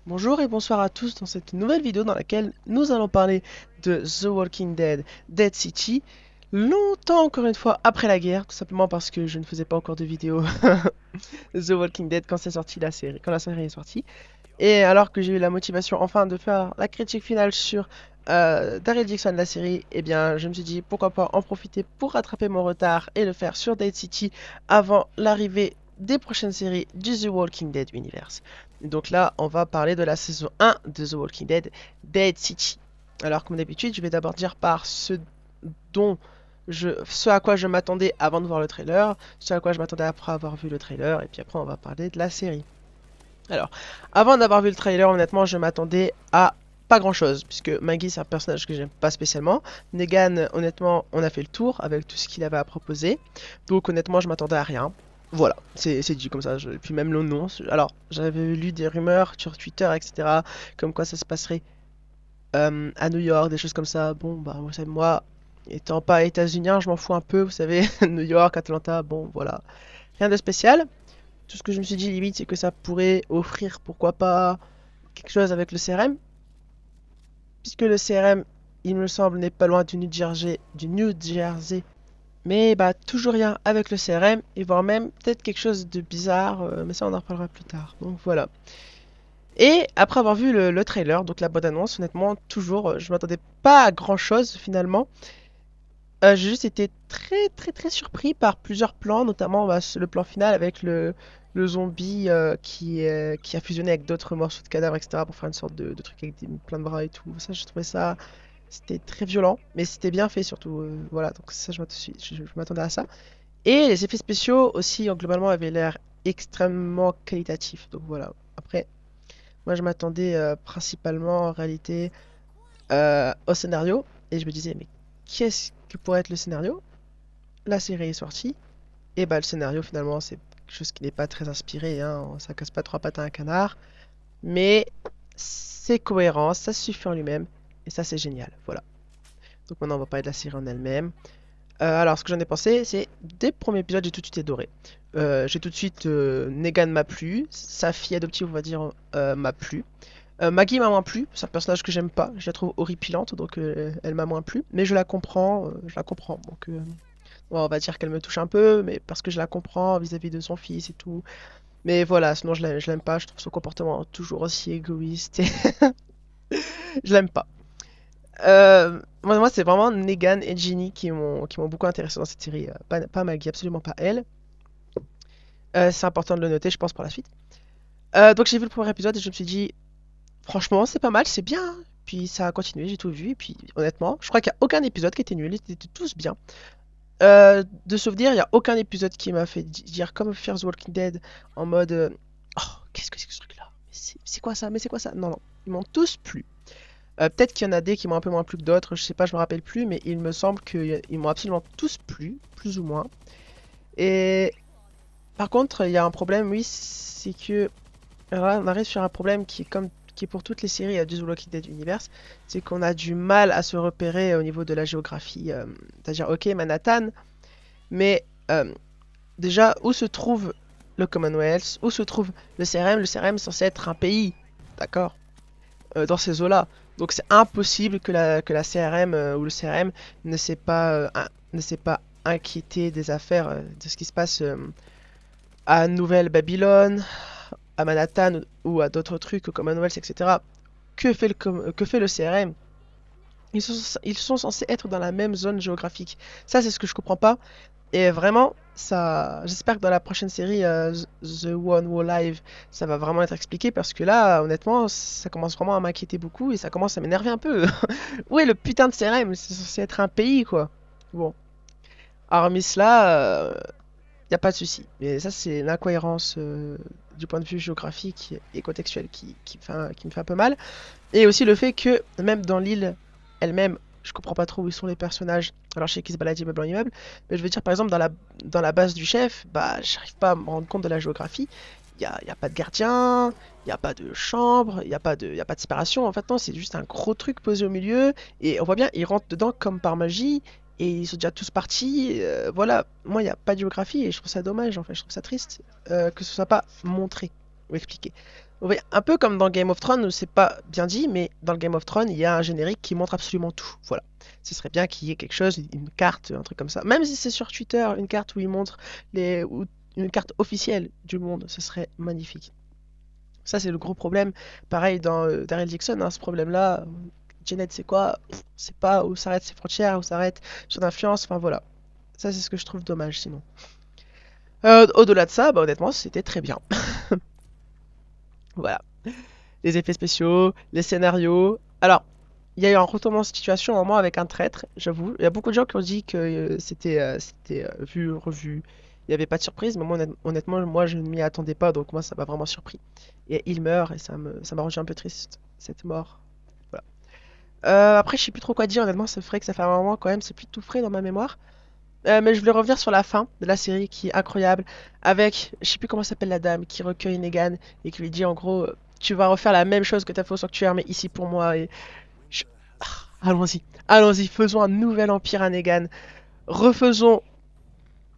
Bonjour et bonsoir à tous dans cette nouvelle vidéo dans laquelle nous allons parler de The Walking Dead, Dead City, longtemps encore une fois après la guerre, tout simplement parce que je ne faisais pas encore de vidéo The Walking Dead quand c'est sorti la série, quand la série est sortie. Et alors que j'ai eu la motivation enfin de faire la critique finale sur Daryl Dixon la série, eh bien je me suis dit pourquoi pas en profiter pour rattraper mon retard et le faire sur Dead City avant l'arrivée des prochaines séries du The Walking Dead Universe. Donc là, on va parler de la saison 1 de The Walking Dead, Dead City. Alors comme d'habitude, je vais d'abord dire par dont ce à quoi je m'attendais avant de voir le trailer, ce à quoi je m'attendais après avoir vu le trailer, et puis après on va parler de la série. Alors, avant d'avoir vu le trailer, honnêtement, je m'attendais à pas grand chose, puisque Maggie c'est un personnage que j'aime pas spécialement. Negan, honnêtement, on a fait le tour avec tout ce qu'il avait à proposer. Donc honnêtement, je m'attendais à rien. Voilà, c'est dit comme ça. Puis même le nom. Alors, j'avais lu des rumeurs sur Twitter, etc. Comme quoi ça se passerait à New York, des choses comme ça. Bon, bah, vous savez, moi, étant pas états-unien, je m'en fous un peu, vous savez. New York, Atlanta, bon, voilà. Rien de spécial. Tout ce que je me suis dit limite, c'est que ça pourrait offrir, pourquoi pas, quelque chose avec le CRM. Puisque le CRM, il me semble, n'est pas loin du New Jersey. Mais bah, toujours rien avec le CRM, et voire même peut-être quelque chose de bizarre, mais ça on en reparlera plus tard. Donc voilà. Et après avoir vu le trailer, donc la bande-annonce, honnêtement, toujours, je m'attendais pas à grand-chose finalement. J'ai juste été très surpris par plusieurs plans, notamment bah, le plan final avec le zombie qui a fusionné avec d'autres morceaux de cadavres, etc. pour faire une sorte de truc avec plein de bras et tout. Ça, je trouvais ça, c'était très violent, mais c'était bien fait surtout. Voilà, donc ça, je m'attendais à ça. Et les effets spéciaux aussi, globalement, avaient l'air extrêmement qualitatifs. Donc voilà. Après, moi, je m'attendais principalement en réalité au scénario, et je me disais, mais qu'est-ce que pourrait être le scénario? La série est sortie, et bah le scénario finalement c'est quelque chose qui n'est pas très inspiré, hein, ça casse pas trois pattes à un canard, mais c'est cohérent, ça se suffit en lui-même, et ça c'est génial, voilà. Donc maintenant on va parler de la série en elle-même. Alors ce que j'en ai pensé, c'est dès le premier épisode j'ai tout de suite adoré. J'ai tout de suite Negan m'a plu, sa fille adoptive on va dire m'a plu. Maggie m'a moins plu, c'est un personnage que j'aime pas, je la trouve horripilante, donc elle m'a moins plu, mais je la comprends, donc ouais, on va dire qu'elle me touche un peu, mais parce que je la comprends vis-à-vis de son fils et tout. Mais voilà, sinon je l'aime pas, je trouve son comportement toujours aussi égoïste et je l'aime pas. Moi c'est vraiment Negan et Ginny qui m'ont beaucoup intéressé dans cette série, pas Maggie, absolument pas elle. C'est important de le noter, je pense, pour la suite. Donc j'ai vu le premier épisode et je me suis dit, franchement, c'est pas mal, c'est bien, hein. Puis ça a continué, j'ai tout vu, et puis honnêtement, je crois qu'il n'y a aucun épisode qui était nul, ils étaient tous bien. De souvenir, il n'y a aucun épisode qui m'a fait dire comme Fear the Walking Dead en mode oh, qu'est-ce que c'est que ce truc-là? C'est quoi ça? Mais c'est quoi ça? Non, non, ils m'ont tous plu. Peut-être qu'il y en a des qui m'ont un peu moins plu que d'autres, je sais pas, je me rappelle plus, mais il me semble qu'ils m'ont absolument tous plu, plus ou moins. Et par contre, il y a un problème, oui, c'est que alors là, on arrive sur un problème qui est pour toutes les séries du The Walking Dead Universe, c'est qu'on a du mal à se repérer au niveau de la géographie. C'est-à-dire, ok, Manhattan, mais déjà, où se trouve le Commonwealth? Où se trouve le CRM? Le CRM est censé être un pays, d'accord? Dans ces eaux-là. Donc c'est impossible que la CRM ou le CRM ne s'est pas inquiété des affaires, de ce qui se passe à Nouvelle-Babylone, à Manhattan ou à d'autres trucs au Commonwealth, etc. Que fait le CRM? Ils sont censés être dans la même zone géographique. Ça, c'est ce que je comprends pas. Et vraiment, ça, j'espère que dans la prochaine série, The One Who Live, ça va vraiment être expliqué parce que là, honnêtement, ça commence vraiment à m'inquiéter beaucoup et ça commence à m'énerver un peu. Où est le putain de CRM? C'est censé être un pays, quoi. Bon, hormis cela, y a pas de souci. Mais ça, c'est l'incohérence du point de vue géographique et contextuel qui me fait un peu mal. Et aussi le fait que, même dans l'île elle-même, je comprends pas trop où sont les personnages. Alors, je sais qu'ils se baladent immeuble en immeuble, mais je veux dire, par exemple, dans la base du chef, bah, j'arrive pas à me rendre compte de la géographie. Y a pas de gardien, il n'y a pas de chambre, il y a pas de séparation. En fait, non, c'est juste un gros truc posé au milieu. Et on voit bien, ils rentrent dedans comme par magie. Et ils sont déjà tous partis. Voilà, moi, il n'y a pas de géographie et je trouve ça dommage, en fait. Je trouve ça triste que ce soit pas montré. vous expliquer. Vous voyez, un peu comme dans Game of Thrones, où c'est pas bien dit, mais dans le Game of Thrones, il y a un générique qui montre absolument tout. Voilà. Ce serait bien qu'il y ait quelque chose, une carte, un truc comme ça. Même si c'est sur Twitter, une carte où il montre une carte officielle du monde, ce serait magnifique. Ça, c'est le gros problème. Pareil dans Daryl Dixon, hein, ce problème-là. Janet, c'est quoi? C'est pas où s'arrêtent ses frontières, où s'arrête son influence. Enfin voilà. Ça, c'est ce que je trouve dommage sinon. Au-delà de ça, bah, honnêtement, c'était très bien. Voilà. Les effets spéciaux, les scénarios. Alors, il y a eu un retournement de situation en moi avec un traître, j'avoue. Il y a beaucoup de gens qui ont dit que c'était vu, revu. Il n'y avait pas de surprise, mais moi, honnêtement, moi, je ne m'y attendais pas, donc moi, ça m'a vraiment surpris. Et il meurt, et ça m'a rendu un peu triste, cette mort. Voilà. Après, je sais plus trop quoi dire, honnêtement, c'est vrai que ça fait un moment quand même, c'est plus tout frais dans ma mémoire. Mais je voulais revenir sur la fin de la série qui est incroyable, avec, je sais plus comment s'appelle la dame, qui recueille Negan et qui lui dit en gros, tu vas refaire la même chose que t'as fait au sanctuaire, mais ici pour moi. Et je- allons-y, allons-y, faisons un nouvel empire à Negan. Refaisons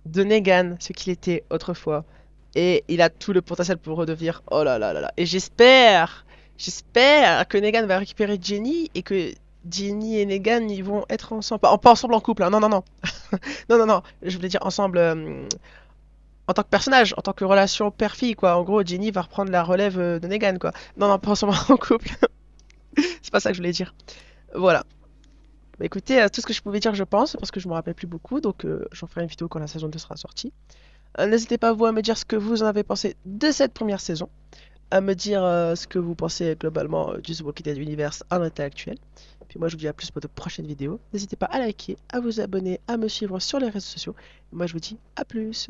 de Negan ce qu'il était autrefois. Et il a tout le potentiel pour redevenir. Oh là là là là. Et j'espère que Negan va récupérer Jenny et que Jenny et Negan ils vont être ensemble. Pas ensemble en couple, hein, non, non, non. Non, non, non, je voulais dire ensemble en tant que personnage, en tant que relation père-fille, quoi. En gros, Jenny va reprendre la relève de Negan, quoi. Non, non, pas ensemble en couple. C'est pas ça que je voulais dire. Voilà. Bah écoutez, tout ce que je pouvais dire, je pense, parce que je me rappelle plus beaucoup, donc j'en ferai une vidéo quand la saison 2 sera sortie. N'hésitez pas, vous, à me dire ce que vous en avez pensé de cette première saison, à me dire ce que vous pensez globalement du The Walking Dead Universe à l'état actuel. Puis moi, je vous dis à plus pour de prochaines vidéos. N'hésitez pas à liker, à vous abonner, à me suivre sur les réseaux sociaux. Et moi, je vous dis à plus.